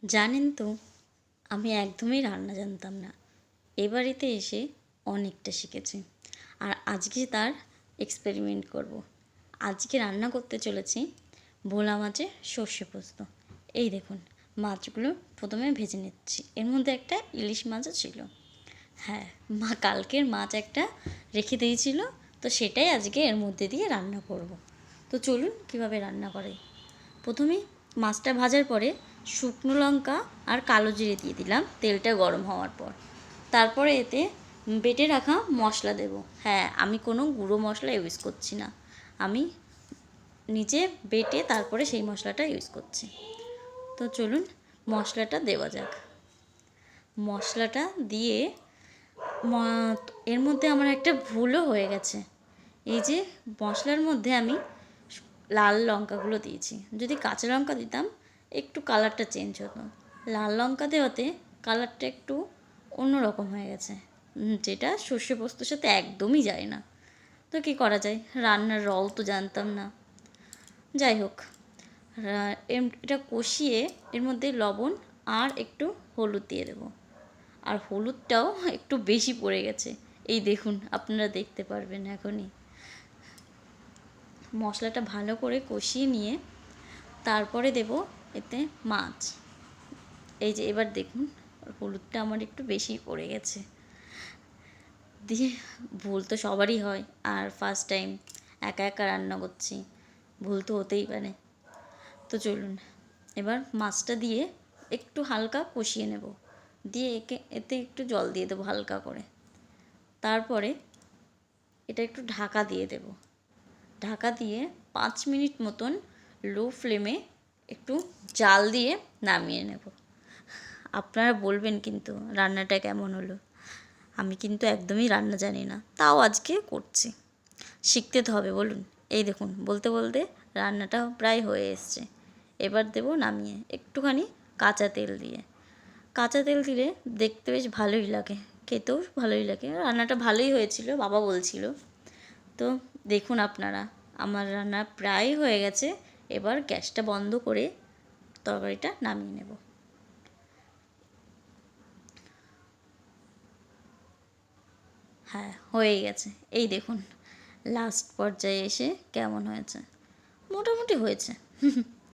জানেন তো, আমি একদমই রান্না জানতাম না। এ বাড়িতে এসে অনেকটা শিখেছি। আর আজকে তার এক্সপেরিমেন্ট করব। আজকে রান্না করতে চলেছি ভোলা মাছের সর্ষে পোস্ত। এই দেখুন, মাছগুলো প্রথমে ভেজে নিচ্ছি। এর মধ্যে একটা ইলিশ মাছও ছিল। হ্যাঁ, মা কালকের মাছ একটা রেখে দিয়েছিল, তো সেটাই আজকে এর মধ্যে দিয়ে রান্না করব। তো চলুন কীভাবে রান্না করে। প্রথমেই মাছটা ভাজার পরে শুকনো লঙ্কা আর কালো জিরে দিয়ে দিলাম তেলটা গরম হওয়ার পর। তারপরে এতে বেটে রাখা মশলা দেব। হ্যাঁ, আমি কোনো গুঁড়ো মশলা ইউজ করছি না, আমি নিজে বেটে তারপরে সেই মশলাটা ইউজ করছি। তো চলুন মশলাটা দেওয়া যাক। মশলাটা দিয়ে এর মধ্যে আমার একটা ভুলও হয়ে গেছে। এই যে মশলার মধ্যে আমি লাল লঙ্কাগুলো দিয়েছি, যদি কাঁচা লঙ্কা দিতাম একটু কালারটা চেঞ্জ হতো। লাল লঙ্কা দেওয়াতে কালারটা একটু অন্যরকম হয়ে গেছে, যেটা সর্ষে পোস্তর সাথে একদমই যায় না। তো কী করা যায়, রান্নার রল তো জানতাম না। যাই হোক, এটা কষিয়ে এর মধ্যে লবণ আর একটু হলুদ দিয়ে দেবো। আর হলুদটাও একটু বেশি পড়ে গেছে, এই দেখুন, আপনারা দেখতে পারবেন এখনই। মশলাটা ভালো করে কষিয়ে নিয়ে তারপরে দেব এতে মাছ। এই যে এবার দেখুন, হলুদটা আমার একটু বেশি পড়ে গেছে। দিয়ে ভুল তো সবারই হয়, আর ফার্স্ট টাইম একা একা রান্না করছি, ভুল তো হতেই পারে। তো চলুন এবার মাছটা দিয়ে একটু হালকা কষিয়ে নেব, দিয়ে এতে একটু জল দিয়ে দেবো হালকা করে। তারপরে এটা একটু ঢাকা দিয়ে দেব। ঢাকা দিয়ে 5 মিনিট মতন লো ফ্লেমে একটু জাল দিয়ে নামিয়ে নেব। আপনারা বলবেন কিন্তু রান্নাটা কেমন হলো। আমি কিন্তু একদমই রান্না জানি না, তাও আজকে করছি। শিখতে তো হবে বলুন। এই দেখুন, বলতে বলতে রান্নাটা প্রায় হয়ে এসছে। এবার দেব নামিয়ে একটুখানি কাঁচা তেল দিয়ে। কাঁচা তেল দিলে দেখতে বেশ ভালোই লাগে, খেতেও ভালোই লাগে। রান্নাটা ভালোই হয়েছিল, বাবা বলছিল। তো দেখুন আপনারা, আমার রান্না প্রায় হয়ে গেছে। এবার গ্যাসটা বন্ধ করে তরকারিটা নামিয়ে নেব। হ্যাঁ, হয়ে গেছে। এই দেখুন লাস্ট পর্যায়ে এসে কেমন হয়েছে। মোটামুটি হয়েছে।